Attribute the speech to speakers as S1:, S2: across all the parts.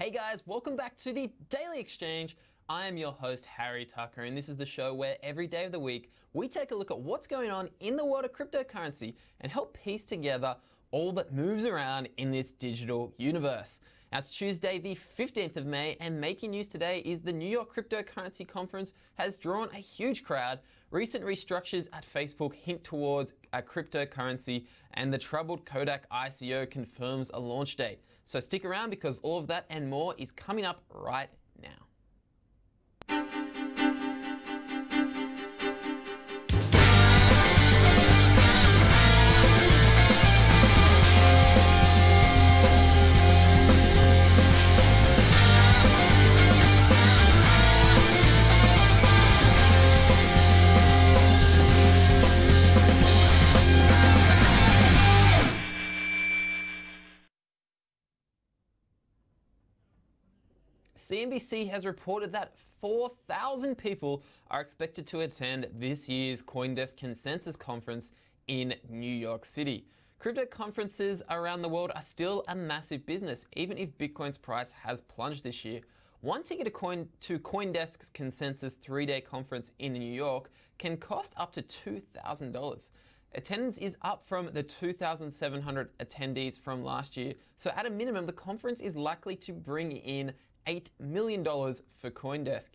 S1: Hey guys, welcome back to the Daily Exchange. I am your host, Harry Tucker, and this is the show where every day of the week, we take a look at what's going on in the world of cryptocurrency and help piece together all that moves around in this digital universe. Now, it's Tuesday, the 15th of May, and making news today is the New York Cryptocurrency Conference has drawn a huge crowd. Recent restructures at Facebook hint towards a cryptocurrency, and the troubled Kodak ICO confirms a launch date. So stick around because all of that and more is coming up right now. CNBC has reported that 4,000 people are expected to attend this year's CoinDesk Consensus Conference in New York City. Crypto conferences around the world are still a massive business, even if Bitcoin's price has plunged this year. One ticket to CoinDesk's Consensus 3-day conference in New York can cost up to $2,000. Attendance is up from the 2,700 attendees from last year, so at a minimum, the conference is likely to bring in $8 million for CoinDesk.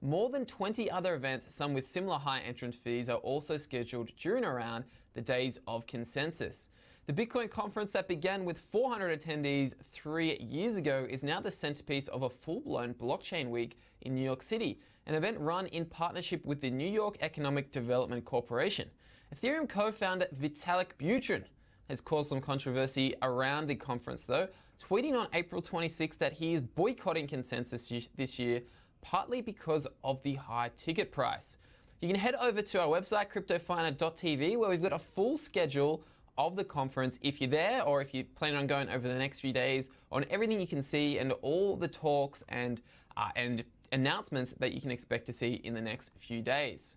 S1: More than 20 other events, some with similar high entrance fees, are also scheduled during around the days of Consensus. The Bitcoin conference that began with 400 attendees 3 years ago is now the centerpiece of a full-blown blockchain week in New York City, an event run in partnership with the New York Economic Development Corporation. Ethereum co-founder Vitalik Buterin has caused some controversy around the conference though, tweeting on April 26 that he is boycotting Consensus this year, partly because of the high ticket price. You can head over to our website, cryptofiner.tv, where we've got a full schedule of the conference if you're there or if you're planning on going over the next few days, on everything you can see and all the talks and announcements that you can expect to see in the next few days.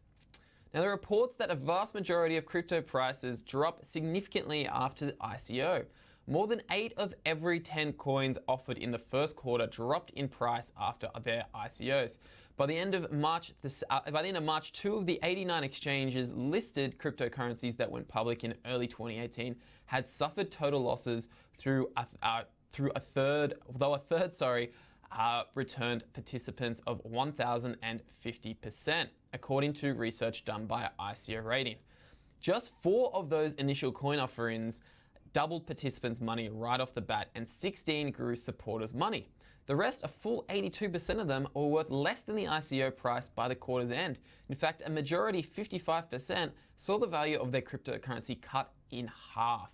S1: Now, there are reports that a vast majority of crypto prices dropped significantly after the ICO. More than 8 of every 10 coins offered in the first quarter dropped in price after their ICOs. By the end of March, 2 of the 89 exchanges listed cryptocurrencies that went public in early 2018 had suffered total losses through a third returned participants of 1,050%, according to research done by ICO Rating. Just 4 of those initial coin offerings doubled participants' money right off the bat, and 16 grew supporters' money. The rest, a full 82% of them, were worth less than the ICO price by the quarter's end. In fact, a majority, 55%, saw the value of their cryptocurrency cut in half.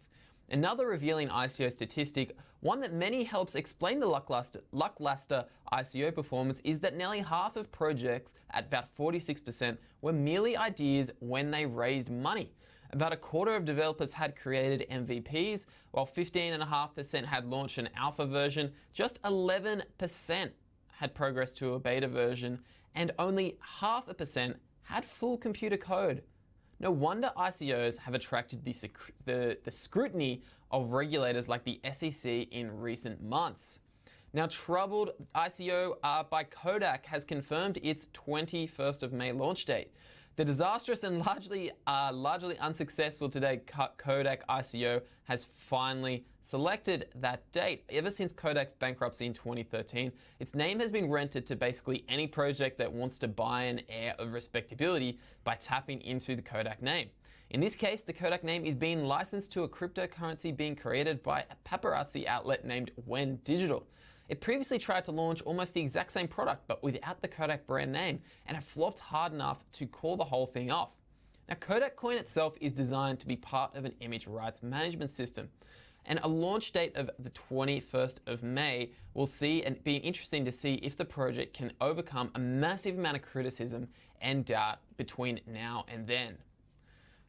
S1: Another revealing ICO statistic, one that many helps explain the lackluster ICO performance, is that nearly half of projects, at about 46%, were merely ideas when they raised money. About a quarter of developers had created MVPs, while 15.5% had launched an alpha version, just 11% had progressed to a beta version, and only 0.5% had full computer code. No wonder ICOs have attracted the scrutiny of regulators like the SEC in recent months. Now, troubled ICO by Kodak has confirmed its 21st of May launch date. The disastrous and largely unsuccessful today Kodak ICO has finally selected that date. Ever since Kodak's bankruptcy in 2013, its name has been rented to basically any project that wants to buy an air of respectability by tapping into the Kodak name. In this case, the Kodak name is being licensed to a cryptocurrency being created by a paparazzi outlet named Wen Digital. It previously tried to launch almost the exact same product, but without the Kodak brand name, and it flopped hard enough to call the whole thing off. Now, Kodak Coin itself is designed to be part of an image rights management system, and a launch date of the 21st of May will see, and be interesting to see if the project can overcome a massive amount of criticism and doubt between now and then.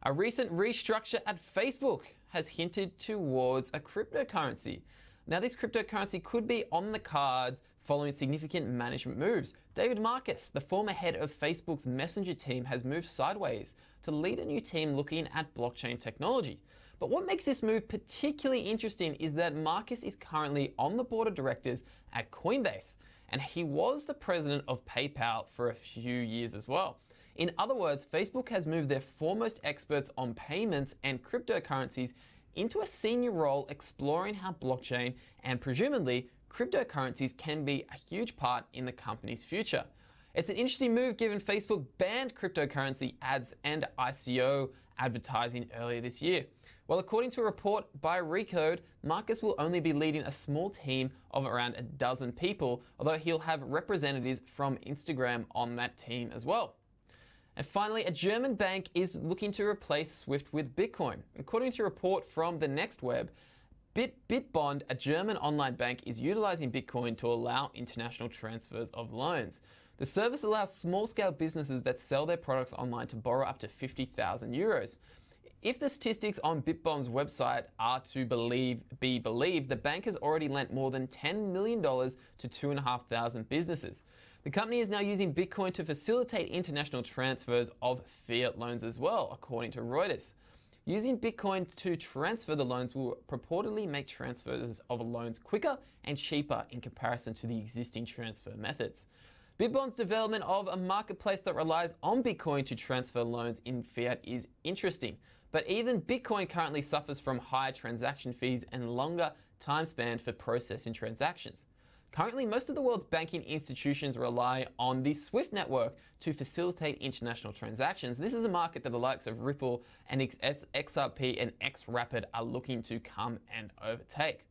S1: A recent restructure at Facebook has hinted towards a cryptocurrency. Now, this cryptocurrency could be on the cards following significant management moves. David Marcus, the former head of Facebook's Messenger team, has moved sideways to lead a new team looking at blockchain technology. But what makes this move particularly interesting is that Marcus is currently on the board of directors at Coinbase, and he was the president of PayPal for a few years as well. In other words, Facebook has moved their foremost experts on payments and cryptocurrencies into a senior role exploring how blockchain and presumably cryptocurrencies can be a huge part in the company's future. It's an interesting move given Facebook banned cryptocurrency ads and ICO advertising earlier this year. Well, according to a report by Recode, Marcus will only be leading a small team of around a dozen people, although he'll have representatives from Instagram on that team as well. And finally, a German bank is looking to replace Swift with Bitcoin. According to a report from the Next Web, Bitbond, a German online bank, is utilizing Bitcoin to allow international transfers of loans. The service allows small-scale businesses that sell their products online to borrow up to 50,000 euros. If the statistics on Bitbond's website are to be believed, the bank has already lent more than $10 million to 2,500 businesses. The company is now using Bitcoin to facilitate international transfers of fiat loans as well, according to Reuters. Using Bitcoin to transfer the loans will purportedly make transfers of loans quicker and cheaper in comparison to the existing transfer methods. Bitbond's development of a marketplace that relies on Bitcoin to transfer loans in fiat is interesting, but even Bitcoin currently suffers from high transaction fees and longer time span for processing transactions. Currently, most of the world's banking institutions rely on the SWIFT network to facilitate international transactions. This is a market that the likes of Ripple and XRP and XRapid are looking to come and overtake.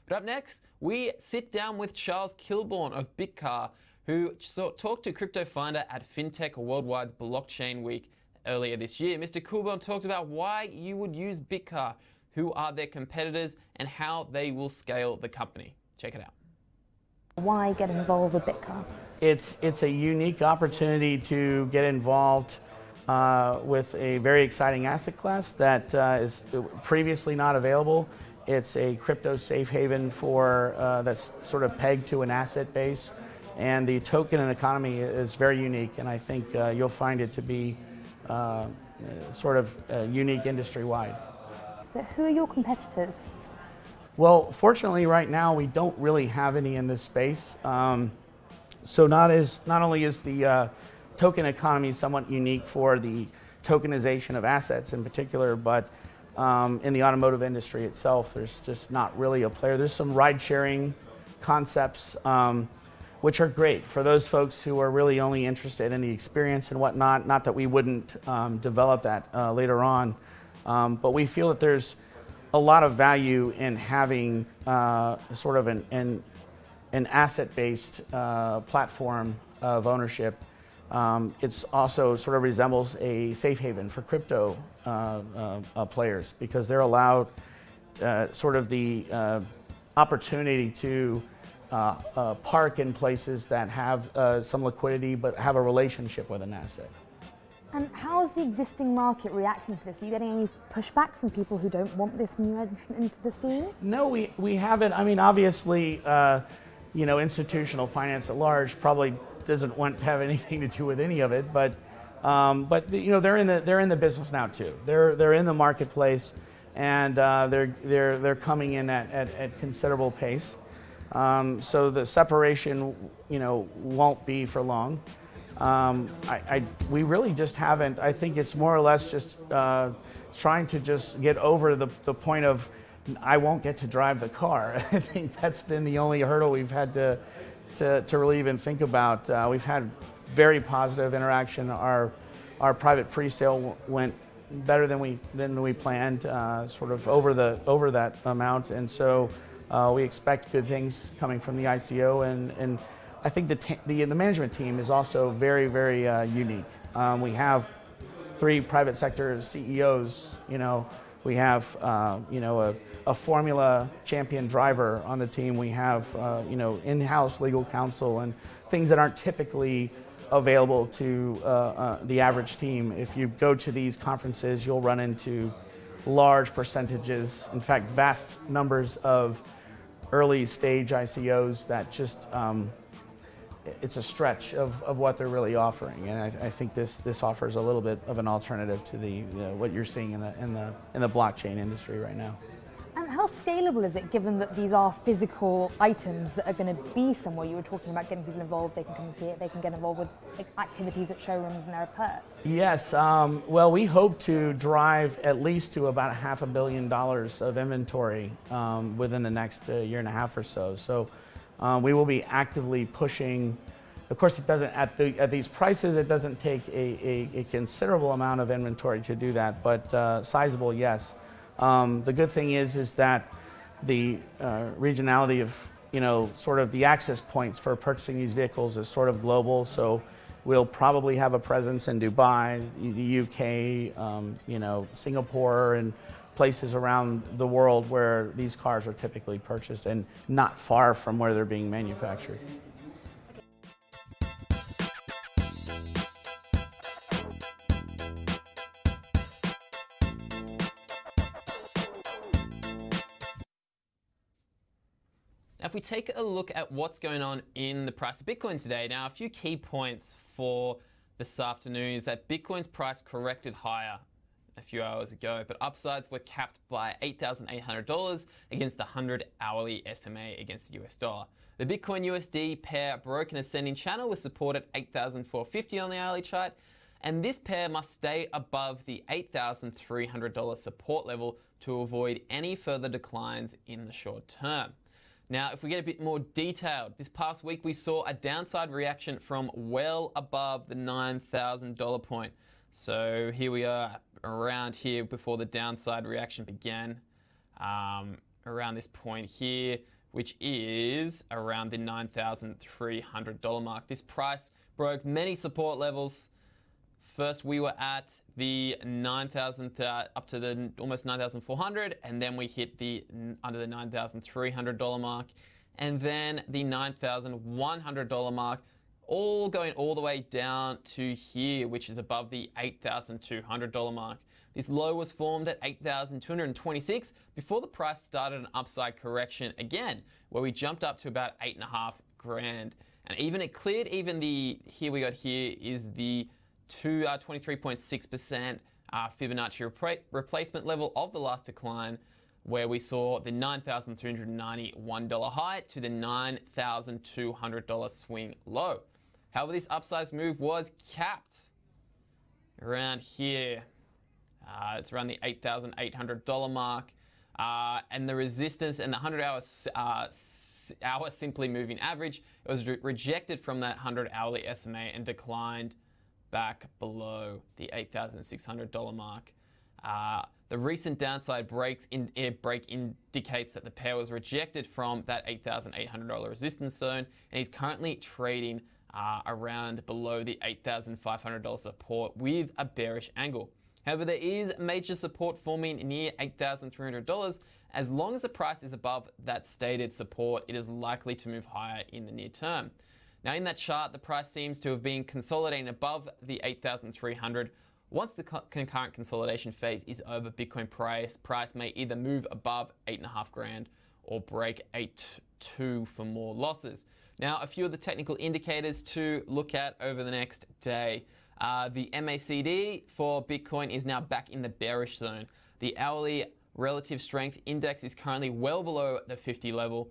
S1: But up next, we sit down with Charles Kilbourne of Bitcar, who talked to Crypto Finder at FinTech Worldwide's Blockchain Week earlier this year. Mr. Kilbourne talked about why you would use Bitcar, who are their competitors, and how they will scale the company. Check it out.
S2: Why get involved with Bitcar?
S3: It's a unique opportunity to get involved with a very exciting asset class that is previously not available. It's a crypto safe haven for that's sort of pegged to an asset base, and the token and economy is very unique, and I think you'll find it to be sort of unique industry-wide.
S2: So who are your competitors?
S3: Well, fortunately, right now we don't really have any in this space. So not only is the token economy somewhat unique for the tokenization of assets in particular, but in the automotive industry itself, there's just not really a player. There's some ride-sharing concepts, which are great for those folks who are really only interested in the experience and whatnot. Not that we wouldn't develop that later on, but we feel that there's a lot of value in having sort of an asset-based platform of ownership. It's also sort of resembles a safe haven for crypto players, because they're allowed sort of the opportunity to park in places that have some liquidity but have a relationship with an asset.
S2: And how is the existing market reacting to this? Are you getting any pushback from people who don't want this new entrant into the scene?
S3: No, we haven't. I mean, obviously, you know, institutional finance at large probably doesn't want to have anything to do with any of it, but you know, they're in the business now too. They're in the marketplace, and they're coming in at considerable pace. So the separation, you know, won't be for long. We really just haven't. I think it's more or less just trying to just get over the point of I won't get to drive the car. I think that's been the only hurdle we've had to really even think about. We've had very positive interaction. Our private pre-sale went better than we planned, sort of over that amount, and so we expect good things coming from the ICO, and I think the management team is also very, very unique. We have 3 private sector CEOs. You know, we have you know, a Formula champion driver on the team. We have you know, in-house legal counsel and things that aren't typically available to the average team. If you go to these conferences, you'll run into large percentages, in fact, vast numbers of early stage ICOs that just it's a stretch of what they're really offering, and I think this offers a little bit of an alternative to the what you're seeing in the blockchain industry right now.
S2: And how scalable is it, given that these are physical items that are going to be somewhere? You were talking about getting people involved, they can come and see it, they can get involved with activities at showrooms, and there are perks.
S3: Yes, well, we hope to drive at least to about $500 million of inventory within the next year and a half or so. So we will be actively pushing. Of course, it doesn't, at these prices, it doesn't take a considerable amount of inventory to do that, but sizable, yes. The good thing is that the regionality of, sort of the access points for purchasing these vehicles is sort of global. So we'll probably have a presence in Dubai, the UK, Singapore, and places around the world where these cars are typically purchased and not far from where they're being manufactured.
S1: Now, if we take a look at what's going on in the price of Bitcoin today, now a few key points for this afternoon is that Bitcoin's price corrected higher a few hours ago, but upsides were capped by $8,800 against the 100 hourly SMA against the US dollar. The Bitcoin USD pair broke an ascending channel with support at 8,450 on the hourly chart, and this pair must stay above the $8,300 support level to avoid any further declines in the short term. Now, if we get a bit more detailed, this past week we saw a downside reaction from well above the $9,000 point. So here we are around here before the downside reaction began, around this point here, which is around the $9,300 mark. This price broke many support levels. First, we were at the 9,000 up to the almost 9,400, and then we hit the under the $9,300 mark, and then the $9,100 mark, all going all the way down to here, which is above the $8,200 mark. This low was formed at 8,226 before the price started an upside correction again, where we jumped up to about 8.5 grand, and even it cleared even the here we got here is the 23.6% Fibonacci replacement level of the last decline, where we saw the $9,391 high to the $9,200 swing low. However, this upsize move was capped around here. It's around the $8,800 mark, and the resistance and the 100-hour simply moving average, it was rejected from that 100-hourly SMA and declined back below the $8,600 mark. The recent downside break indicates that the pair was rejected from that $8,800 resistance zone, and is currently trading around below the $8,500 support with a bearish angle. However, there is major support forming near $8,300. As long as the price is above that stated support, it is likely to move higher in the near term. Now, in that chart, the price seems to have been consolidating above the 8,300. Once the concurrent consolidation phase is over, Bitcoin price may either move above 8.5 grand or break 8.2 for more losses. Now, a few of the technical indicators to look at over the next day. The MACD for Bitcoin is now back in the bearish zone. The hourly relative strength index is currently well below the 50 level.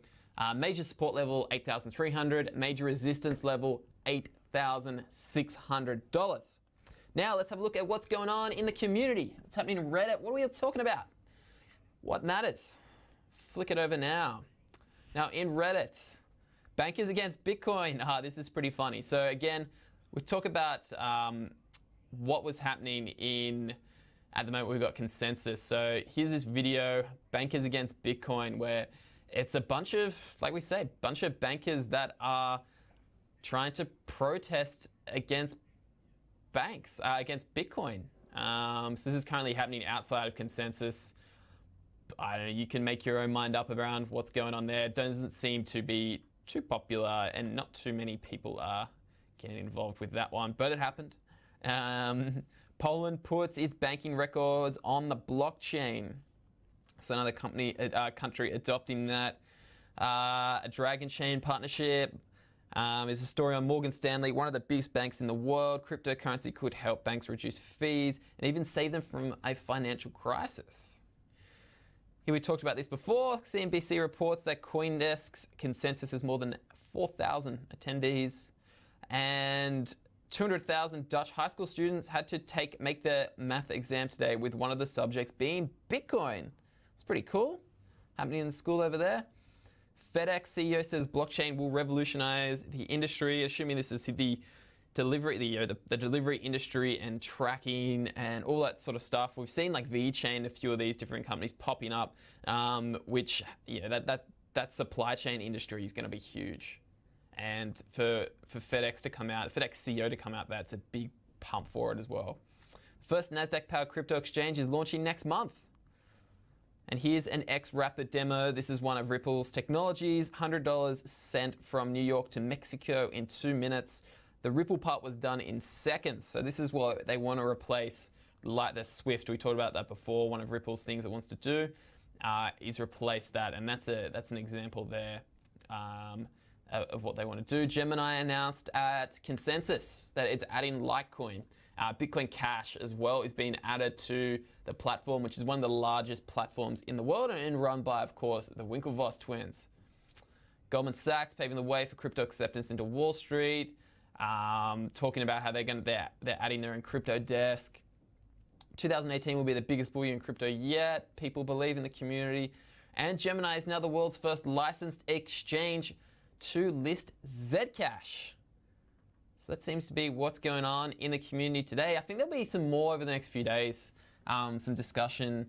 S1: Major support level, $8,300. Major resistance level, $8,600. Now let's have a look at what's going on in the community. What's happening in Reddit? What are we talking about? What matters? Flick it over now. Now in Reddit, bankers against Bitcoin. This is pretty funny. So again, we talk about what was happening at the moment we've got consensus. So here's this video, bankers against Bitcoin, where it's a bunch of, like we say, bunch of bankers that are trying to protest against banks, against Bitcoin. So this is currently happening outside of consensus. I don't know, you can make your own mind up around what's going on there. It doesn't seem to be too popular, and not too many people are getting involved with that one, but it happened. Poland puts its banking records on the blockchain. So another country adopting that. A Dragon Chain partnership. There's a story on Morgan Stanley, one of the biggest banks in the world. Cryptocurrency could help banks reduce fees and even save them from a financial crisis. Here we talked about this before. CNBC reports that CoinDesk's consensus has more than 4,000 attendees, and 200,000 Dutch high school students had to make their math exam today, with one of the subjects being Bitcoin. It's pretty cool. Happening in the school over there. FedEx CEO says blockchain will revolutionize the industry, assuming this is the delivery, the delivery industry and tracking and all that sort of stuff. We've seen like VeChain, a few of these different companies popping up, which that supply chain industry is going to be huge. And for FedEx to come out, FedEx CEO to come out, that's a big pump for it as well. First NASDAQ-powered crypto exchange is launching next month. And here's an X-Rapid demo. This is one of Ripple's technologies. $100 sent from New York to Mexico in 2 minutes. The Ripple part was done in seconds. So this is what they want to replace, like the Swift. We talked about that before. One of Ripple's things it wants to do is replace that. And that's an example there of what they want to do. Gemini announced at Consensus that it's adding Litecoin. Bitcoin Cash as well is being added to the platform, which is one of the largest platforms in the world and run by, of course, the Winklevoss twins. Goldman Sachs paving the way for crypto acceptance into Wall Street, talking about how they're adding their own crypto desk. 2018 will be the biggest bull year in crypto yet. People believe in the community. And Gemini is now the world's first licensed exchange to list Zcash. So that seems to be what's going on in the community today. I think there'll be some more over the next few days, some discussion.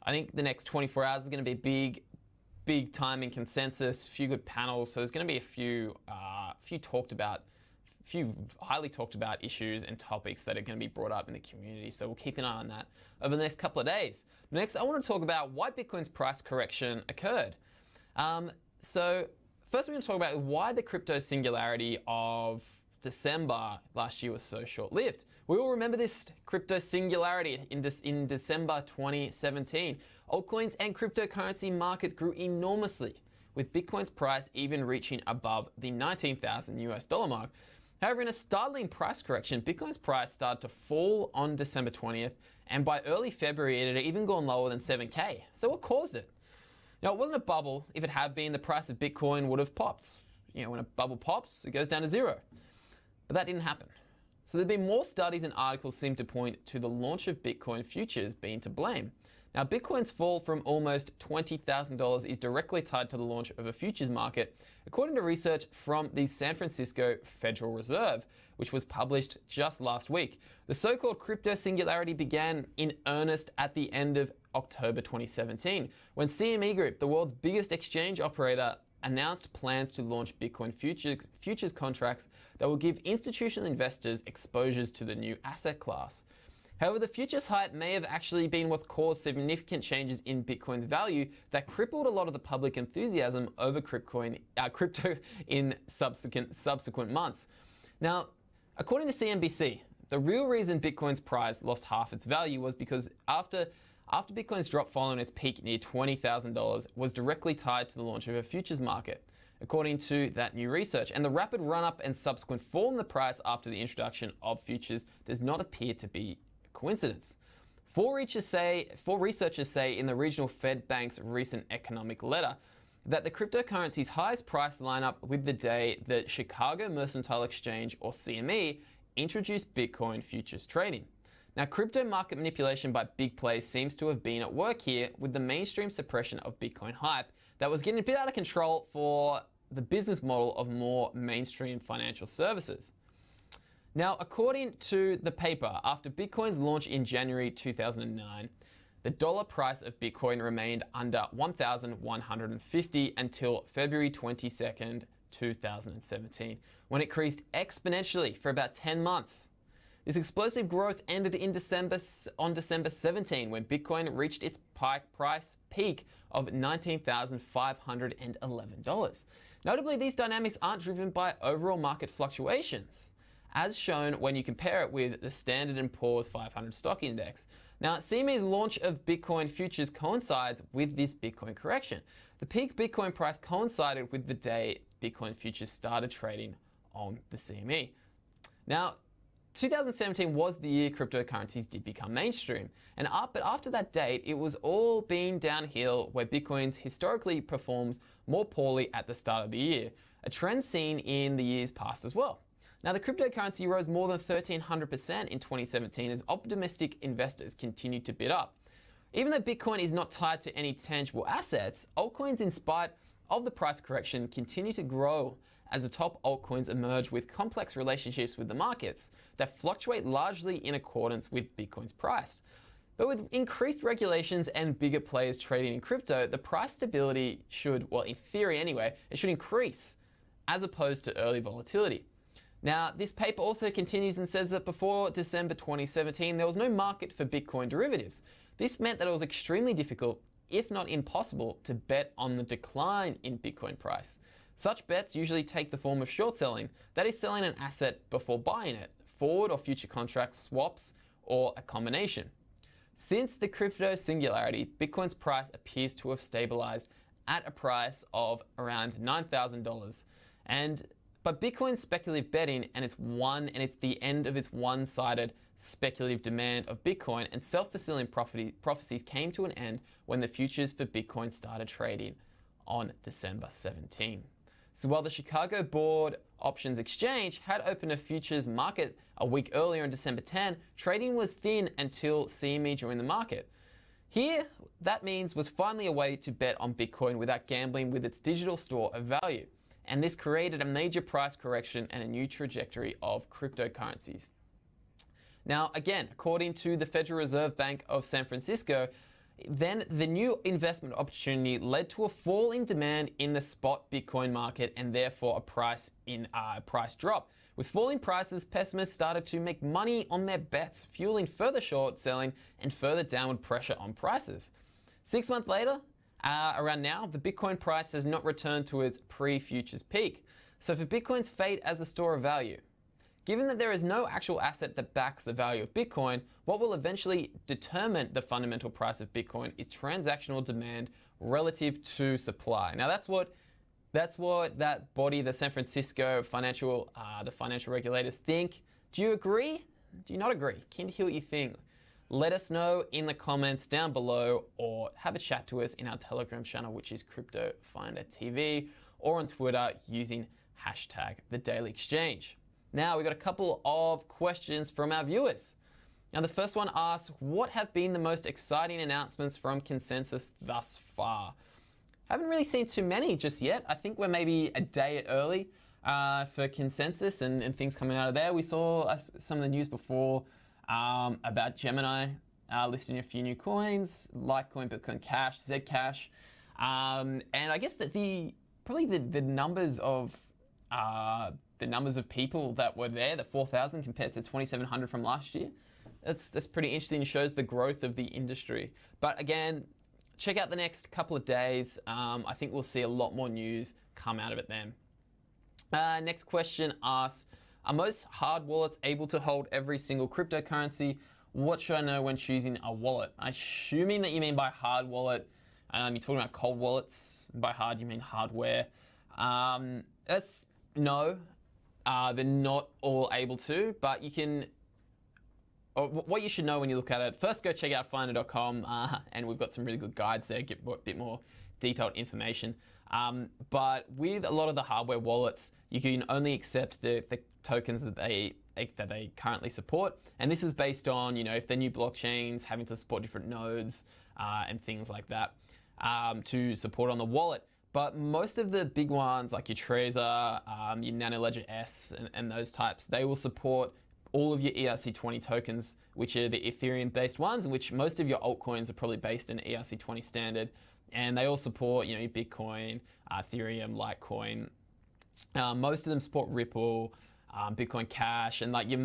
S1: I think the next 24 hours is going to be big time in Consensus, a few good panels. So there's going to be a few highly talked about issues and topics that are going to be brought up in the community. So we'll keep an eye on that over the next couple of days. Next, I want to talk about why Bitcoin's price correction occurred. So first, we're going to talk about why the crypto singularity of December last year was so short-lived. We all remember this crypto singularity in December 2017. Altcoins and cryptocurrency market grew enormously, with Bitcoin's price even reaching above the $19,000 mark. However, in a startling price correction, Bitcoin's price started to fall on December 20th, and by early February, it had even gone lower than 7K. So what caused it? Now, it wasn't a bubble. If it had been, the price of Bitcoin would have popped. When a bubble pops, it goes down to zero. But that didn't happen. So there've been more studies and articles seem to point to the launch of Bitcoin futures being to blame. Now, Bitcoin's fall from almost $20,000 is directly tied to the launch of a futures market, according to research from the San Francisco Federal Reserve, which was published just last week. The so-called crypto singularity began in earnest at the end of October 2017, when CME Group, the world's biggest exchange operator, announced plans to launch Bitcoin futures contracts that will give institutional investors exposures to the new asset class. However, the futures hype may have actually been what's caused significant changes in Bitcoin's value that crippled a lot of the public enthusiasm over crypto in subsequent months. Now, according to CNBC, the real reason Bitcoin's price lost half its value was because after Bitcoin's drop following its peak near $20,000 was directly tied to the launch of a futures market, according to that new research. And the rapid run-up and subsequent fall in the price after the introduction of futures does not appear to be a coincidence. Four researchers say in the regional Fed Bank's recent economic letter that the cryptocurrency's highest price lineup with the day the Chicago Mercantile Exchange, or CME, introduced Bitcoin futures trading. Now, crypto market manipulation by big players seems to have been at work here, with the mainstream suppression of Bitcoin hype that was getting a bit out of control for the business model of more mainstream financial services. Now, according to the paper, after Bitcoin's launch in January 2009, the dollar price of Bitcoin remained under $1,150 until February 22nd, 2017, when it increased exponentially for about 10 months. This explosive growth ended on December 17, when Bitcoin reached its price peak of $19,511. Notably, these dynamics aren't driven by overall market fluctuations, as shown when you compare it with the Standard & Poor's 500 stock index. Now, CME's launch of Bitcoin futures coincides with this Bitcoin correction. The peak Bitcoin price coincided with the day Bitcoin futures started trading on the CME. Now, 2017 was the year cryptocurrencies did become mainstream, but after that date, it was all been downhill, where Bitcoin's historically performs more poorly at the start of the year, a trend seen in the years past as well. Now, the cryptocurrency rose more than 1,300% in 2017 as optimistic investors continued to bid up. Even though Bitcoin is not tied to any tangible assets, altcoins, in spite of the price correction, continue to grow as the top altcoins emerge with complex relationships with the markets that fluctuate largely in accordance with Bitcoin's price. But with increased regulations and bigger players trading in crypto, the price stability should, well, in theory anyway, it should increase as opposed to early volatility. Now, this paper also continues and says that before December 2017, there was no market for Bitcoin derivatives. This meant that it was extremely difficult, if not impossible, to bet on the decline in Bitcoin price. Such bets usually take the form of short selling, that is, selling an asset before buying it, forward or future contracts, swaps, or a combination. Since the crypto singularity, Bitcoin's price appears to have stabilized at a price of around $9,000. But Bitcoin's speculative betting and it's the end of its one-sided speculative demand of Bitcoin, and self-fulfilling prophecies came to an end when the futures for Bitcoin started trading on December 17. So while the Chicago Board Options Exchange had opened a futures market a week earlier on December 10, trading was thin until CME joined the market. Here, that means was finally a way to bet on Bitcoin without gambling with its digital store of value. And this created a major price correction and a new trajectory of cryptocurrencies. Now, again, according to the Federal Reserve Bank of San Francisco, then the new investment opportunity led to a fall in demand in the spot Bitcoin market, and therefore a price drop. With falling prices, pessimists started to make money on their bets, fueling further short selling and further downward pressure on prices. 6 months later, around now, the Bitcoin price has not returned to its pre-futures peak. So for Bitcoin's fate as a store of value, given that there is no actual asset that backs the value of Bitcoin, what will eventually determine the fundamental price of Bitcoin is transactional demand relative to supply. Now that's what that body, the San Francisco financial regulators, think. Do you agree? Do you not agree? Keen to hear what you think. Let us know in the comments down below, or have a chat to us in our Telegram channel, which is CryptoFinderTV, or on Twitter using #TheDailyExchange. Now, we've got a couple of questions from our viewers. Now, the first one asks, what have been the most exciting announcements from Consensus thus far? Haven't really seen too many just yet. I think we're maybe a day early for Consensus and things coming out of there. We saw some of the news before about Gemini listing a few new coins, Litecoin, Bitcoin Cash, Zcash. And I guess that the numbers of people that were there, the 4,000 compared to 2,700 from last year, that's pretty interesting. It shows the growth of the industry. But again, check out the next couple of days. I think we'll see a lot more news come out of it then. Next question asks, are most hard wallets able to hold every single cryptocurrency? What should I know when choosing a wallet? Assuming that you mean by hard wallet, you're talking about cold wallets. By hard, you mean hardware. No. They're not all able to, but you can. What you should know when you look at it, first go check out finder.com, and we've got some really good guides there, get a bit more detailed information. But with a lot of the hardware wallets, you can only accept the tokens that they currently support, and this is based on, if they're new blockchains, having to support different nodes and things like that to support on the wallet. But most of the big ones, like your Trezor, your Nanoledger S, and those types, they will support all of your ERC20 tokens, which are the Ethereum-based ones, which most of your altcoins are probably based in ERC20 standard. And they all support, your Bitcoin, Ethereum, Litecoin. Most of them support Ripple, Bitcoin Cash, and like your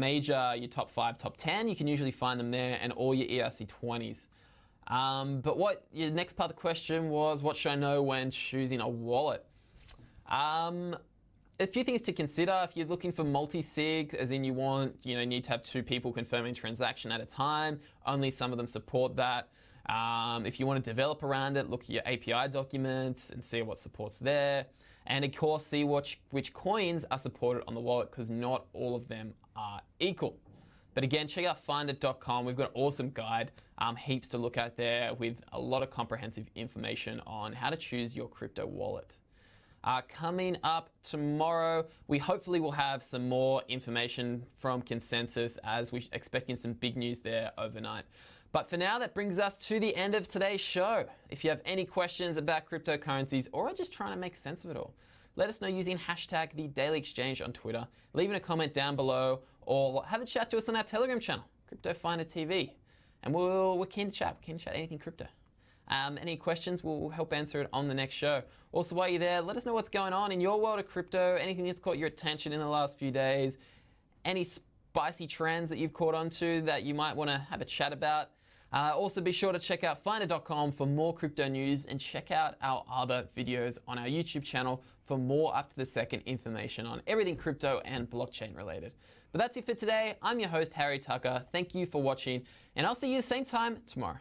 S1: top 5, top 10, you can usually find them there, and all your ERC20s. But what your next part of the question was, what should I know when choosing a wallet? a few things to consider if you're looking for multi-sig, as in you need to have 2 people confirming a transaction at a time. Only some of them support that. If you want to develop around it, look at your API documents and see what supports there. And of course, see which coins are supported on the wallet, because not all of them are equal. But again, check out findit.com. We've got an awesome guide, heaps to look at there with a lot of comprehensive information on how to choose your crypto wallet. Coming up tomorrow, we hopefully will have some more information from ConsenSys, as we're expecting some big news there overnight. But for now, that brings us to the end of today's show. If you have any questions about cryptocurrencies or are just trying to make sense of it all, let us know using hashtag #TheDailyExchange on Twitter, leaving a comment down below, or have a chat to us on our Telegram channel, Crypto Finder TV. And we're keen to chat, anything crypto. Any questions, we'll help answer it on the next show. Also, while you're there, let us know what's going on in your world of crypto, anything that's caught your attention in the last few days, any spicy trends that you've caught onto that you might want to have a chat about. Also, be sure to check out findit.com for more crypto news, and check out our other videos on our YouTube channel for more up-to-the-second information on everything crypto and blockchain related. But that's it for today. I'm your host, Harry Tucker. Thank you for watching, and I'll see you the same time tomorrow.